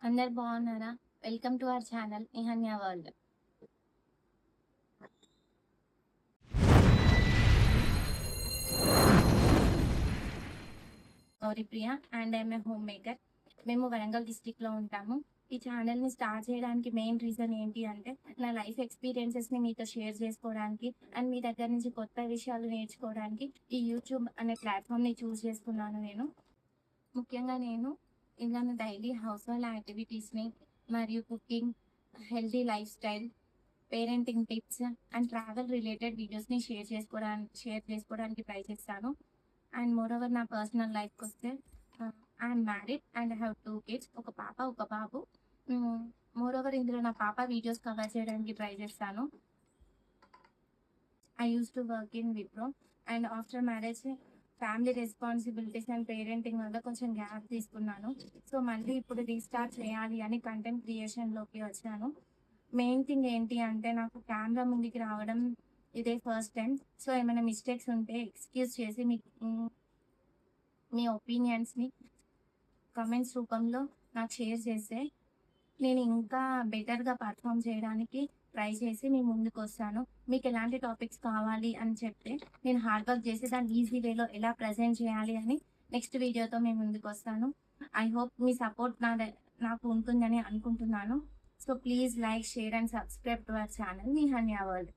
అందరు బాగున్నారా? Welcome to our channel Nihanya world. Gowripriya and I'm a homemaker. మేము వరంగల్ డిస్టిక్లో ఉంటాము. ఈ ఛానల్ని స్టార్ట్ చేయడానికి మెయిన్ రీజన్ ఏంటి అంటే నా లైఫ్ ఎక్స్పీరియన్సెస్ని మీతో షేర్ చేసుకోవడానికి అండ్ మీ దగ్గర నుంచి కొత్త విషయాలు నేర్చుకోవడానికి ఈ యూట్యూబ్ అనే ప్లాట్ఫామ్ని చూస్ చేసుకున్నాను. ముఖ్యంగా నేను ఇందులో డైలీ హౌస్ హోల్డ్ యాక్టివిటీస్ని మరియు cooking, healthy life style, parenting tips and travel related వీడియోస్ని షేర్ చేసుకోవడానికి ట్రై చేస్తాను. అండ్ మోర్ ఓవర్ నా పర్సనల్ లైఫ్కి వస్తే I'm married and I have 2 kids, ఒక పాప ఒక బాబు. మోర్ ఓవర్ ఇందులో నా పాప వీడియోస్ కవర్ చేయడానికి ట్రై చేస్తాను. I use to work in Wipro and after marriage family responsibilities and parenting వల్ల కొంచెం గ్యాప్ తీసుకున్నాను. సో మళ్ళీ ఇప్పుడు రీస్టార్ట్ చేయాలి అని కంటెంట్ క్రియేషన్లోకి వచ్చాను. మెయిన్ థింగ్ ఏంటి అంటే నాకు కెమెరా ముందుకి రావడం ఇదే ఫస్ట్ టైం. సో ఏమైనా మిస్టేక్స్ ఉంటే ఎక్స్క్యూజ్ చేసి మీ ఒపీనియన్స్ని కమెంట్స్ రూపంలో నాకు షేర్ చేస్తే నేను ఇంకా బెటర్గా పర్ఫామ్ చేయడానికి ట్రై చేసి మీ ముందుకు వస్తాను. మీకు ఎలాంటి టాపిక్స్ కావాలి అని చెప్తే నేను హార్డ్ వర్క్ చేసి దాన్ని ఈజీ వేలో ఎలా ప్రజెంట్ చేయాలి అని నెక్స్ట్ వీడియోతో మీ ముందుకు వస్తాను. ఐ హోప్ మీ సపోర్ట్ నాకు ఉంటుందని అనుకుంటున్నాను. So please like, share and subscribe to our channel Nihanya world.